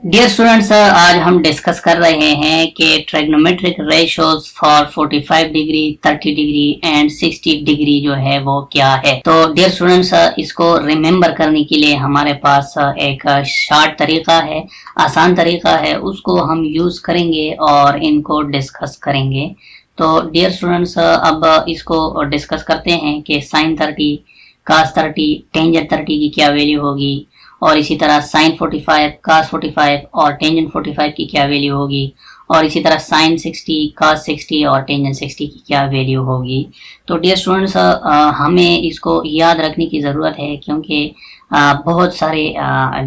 Dear students, आज हम discuss कर रहे हैं कि trigonometric ratios for 45 degree, 30 degree and 60 degree जो है वो क्या है। तो डियर स्टूडेंट्स, इसको रिमेम्बर करने के लिए हमारे पास एक शॉर्ट तरीका है, आसान तरीका है, उसको हम यूज करेंगे और इनको डिस्कस करेंगे। तो डियर स्टूडेंट्स, अब इसको डिस्कस करते हैं कि साइन 30, cos 30, टेंजेंट 30 की क्या वैल्यू होगी, और इसी तरह साइन 45, cos 45 और टेंजेंट 45 की क्या वैल्यू होगी, और इसी तरह साइन 60, cos 60 और टेंजेंट 60 की क्या वैल्यू होगी। तो डियर स्टूडेंट्स, हमें इसको याद रखने की ज़रूरत है क्योंकि बहुत सारे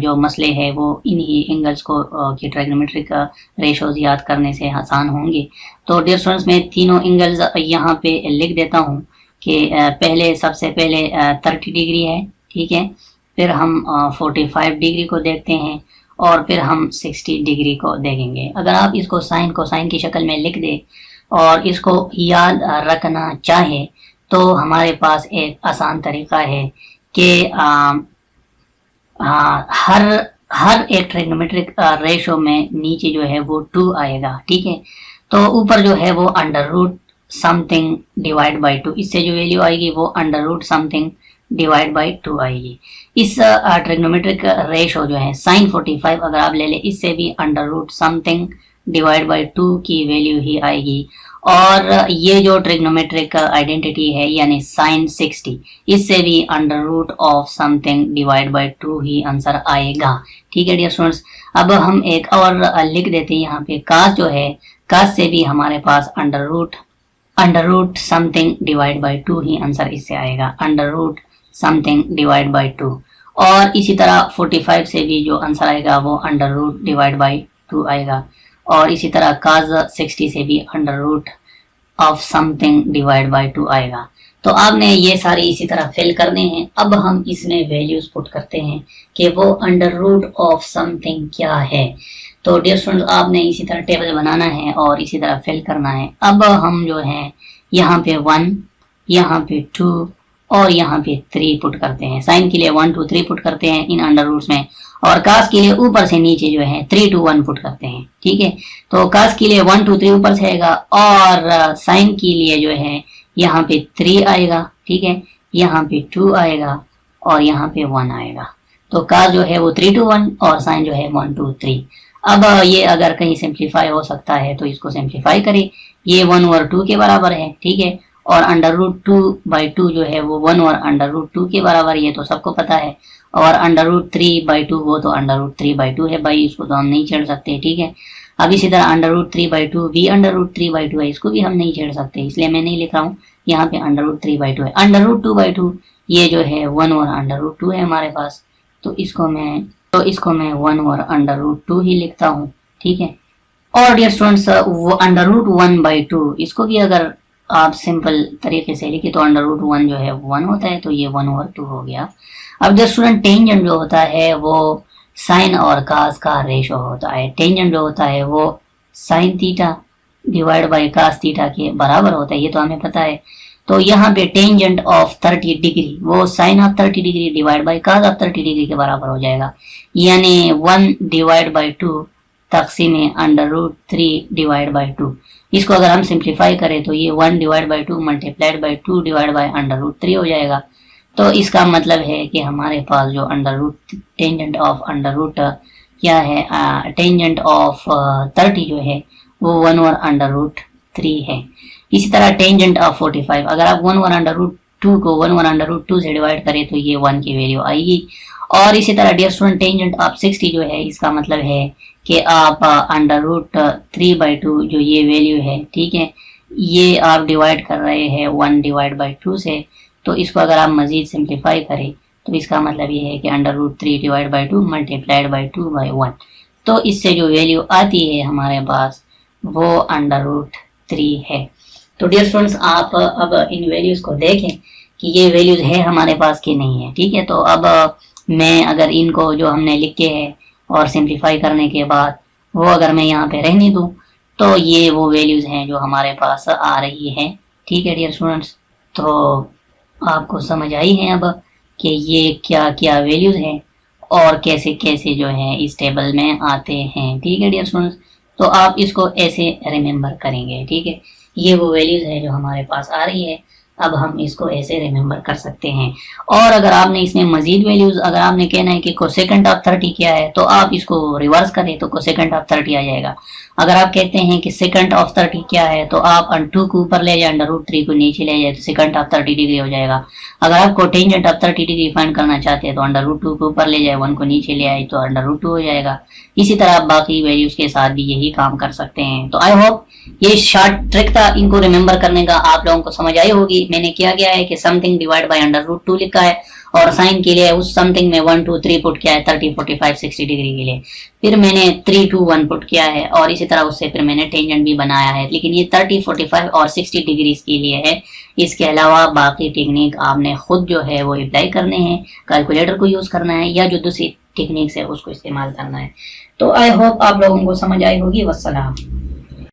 जो मसले हैं वो इन्हीं एंगल्स को की ट्रिग्नोमेट्रिक रेशोज याद करने से आसान होंगे। तो डियर स्टूडेंट्स, मैं तीनों एंगल्स यहाँ पे लिख देता हूँ कि सबसे पहले 30 डिग्री है, ठीक है, फिर हम 45 डिग्री को देखते हैं और फिर हम 60 डिग्री को देखेंगे। अगर आप इसको साइन को साइन की शक्ल में लिख दे और इसको याद रखना चाहे तो हमारे पास एक आसान तरीका है कि हर एक ट्रिग्नोमेट्रिक रेशो में नीचे जो है वो 2 आएगा, ठीक है। तो ऊपर जो है वो under root something divide by 2, इससे जो वैल्यू आएगी वो under root something divide by 2 आएगी। इस ट्रिग्नोमेट्रिक रेशो जो है साइन 45 अगर आप ले ले, इससे भी under root something divide by 2 की वैल्यू ही आएगी। और ये जो ट्रिग्नोमेट्रिक आइडेंटिटी है यानी साइन 60, इससे भी under root of something divide by 2 ही आंसर आएगा, ठीक है डियर स्टूडेंट्स। अब हम एक और लिख देते हैं यहाँ पे, कास जो है, कास से भी हमारे पास under root something divide by 2 ही आंसर इससे आएगा, under root something divide by 2। और इसी तरह 45 से भी जो आंसर आएगा वो अंडर रूट डिवाइड बाई 2 आएगा, और इसी तरह cos 60 से भी under root of something divide by 2 आएगा। तो आपने ये सारे इसी तरह फिल करने हैं। अब हम इसमें वैल्यूज पुट करते हैं कि वो अंडर रूट ऑफ समथिंग क्या है। तो डियर स्टूडेंट्स, आपने इसी तरह टेबल बनाना है और इसी तरह फिल करना है। अब हम जो है यहाँ पे 1, यहाँ पे 2 और यहाँ पे 3 पुट करते हैं। साइन के लिए 1 2 3 पुट करते हैं इन अंडर रूट्स में, और कास के लिए ऊपर से नीचे जो है 3 2 1 पुट करते हैं, ठीक है। तो कास के लिए 1 2 3 ऊपर से आएगा और साइन के लिए जो है यहाँ पे 3 आएगा, ठीक है, यहाँ पे 2 आएगा और यहाँ पे 1 आएगा। तो कास जो है वो 3 2 1 और साइन जो है 1 2 3। अब ये अगर कहीं सिंप्लीफाई हो सकता है तो इसको सिंप्लीफाई करें। ये 1 और 2 के बराबर है, ठीक है, और अंडर रूट 2 बाई 2 जो है वो 1 और अंडर रूट 2 के बराबर, ये तो सबको पता है। और अंडर रूट 3 बाई 2 वो तो अंडर रूट 3 बाई 2 है भाई, इसको तो हम नहीं छेड़ सकते, ठीक है। अब इसी तरह अंडर रूट 3 बाई 2 भी अंडर रूट 3 बाई 2 है, इसको भी हम नहीं छेड़ सकते, इसलिए मैं नहीं लिख रहा हूँ। यहाँ पे अंडर रूट 3 बाई 2 है। अंडर रूट 2 बाई 2 ये जो है 1 और अंडर रूट 2 है हमारे पास, तो इसको मैं 1 और अंडर रूट 2 ही लिखता हूँ, ठीक है। और डियर स्टूडेंट्स, वो अंडर रूट 1 बाई 2 इसको भी अगर आप सिंपल तरीके से लिखे तो अंडर रूट 1 जो है 1 होता है, तो ये 1 और 2 हो गया। अब जो स्टूडेंट टेंजेंट जो होता है वो साइन और कास का रेशो होता है। टेंजेंट जो होता है वो sine theta divide by cos theta के बराबर होता है, ये तो हमें पता है। तो यहाँ पे टेंजेंट ऑफ 30 डिग्री वो sine of 30 degree divide by cos of 30 degree के बराबर हो जाएगा, यानी 1 डिवाइड बाई 2 तक़सीम अंडर रूट 3 डिवाइड बाई 2। इसको अगर हम सिंप्लीफाई करें तो ये 1 divide by 2 multiplied by 2 divide by under root 3 हो जाएगा। तो इसका मतलब है कि हमारे पास जो under root tangent of under root क्या है, टेंजेंट ऑफ 30 जो है वो 1 और अंडर रूट 3 है। इसी तरह टेंजेंट ऑफ 45 अगर आप 1 और अंडर रूट 2 को 1 और अंडर रूट 2 से डिवाइड करें तो ये 1 की वैल्यू आएगी। और इसी तरह डियर स्टूडेंट, टेंजेंट ऑफ 60 जो है इसका मतलब है कि आप अंडर रूट 3 बाई 2 जो ये वैल्यू है, ठीक है, ये आप डिवाइड कर रहे हैं 1 डिवाइड बाई 2 से। तो इसको अगर आप मजीद सिंप्लीफाई करें तो इसका मतलब ये है कि under root 3 divide by 2 multiplied by 2 by 1। तो इससे जो वैल्यू आती है हमारे पास वो अंडर रूट 3 है। तो डियर स्टूडेंट्स, आप अब इन वैल्यूज को देखें कि ये वैल्यूज है हमारे पास कि नहीं है, ठीक है। तो अब मैं अगर इनको जो हमने लिखे हैं और सिंप्लीफाई करने के बाद वो अगर मैं यहाँ पे रहने दूँ तो ये वो वैल्यूज हैं जो हमारे पास आ रही है, ठीक है डियर स्टूडेंट्स। तो आपको समझ आई है अब कि ये क्या क्या वैल्यूज हैं और कैसे कैसे जो है इस टेबल में आते हैं। ठीक है डियर स्टूडेंट्स, तो आप इसको ऐसे रिमेंबर करेंगे। ठीक है, ये वो वैल्यूज है जो हमारे पास आ रही है, अब हम इसको ऐसे रिमेंबर कर सकते हैं। और अगर आपने इसमें मजीद वैल्यूज, अगर आपने कहना है कि कोसेकेंट ऑफ 30 क्या है, तो आप इसको रिवर्स करें तो कोसेकेंट ऑफ 30 आ जाएगा। अगर आप कहते हैं कि सेकंड ऑफ 30 क्या है, तो आप 2 को ऊपर ले जाए, √3 को नीचे ले जाए, तो सेकंड ऑफ 30 डिग्री हो जाएगा। अगर आपको टेंजेंट ऑफ 30 डिग्री फाइंड करना चाहते हैं तो √2 को ऊपर ले जाए, 1 को नीचे ले आए तो √2 हो जाएगा। इसी तरह आप बाकी वैल्यूज के साथ भी यही काम कर सकते हैं। तो आई होप ये शॉर्ट ट्रिक था, इनको रिमेंबर करने का आप लोगों को समझ आई होगी। मैंने किया गया है कि समथिंग डिवाइड बाय √2 लिखा है, और साइन के लिए उस समथिंग में 1 2 3 पुट किया है 30 45 60 डिग्री के लिए, फिर मैंने 3 2 1 पुट किया है, और इसी तरह उससे फिर मैंने टेंजेंट भी बनाया है। लेकिन ये 30 45 और 60 डिग्री के लिए है। इसके अलावा बाकी टेक्निक आपने खुद जो है वो अप्लाई करने हैं, कैलकुलेटर को यूज करना है या जो दूसरी टेक्निक्स है उसको इस्तेमाल करना है। तो आई होप आप लोगों को समझ आई होगी। वस्सलाम।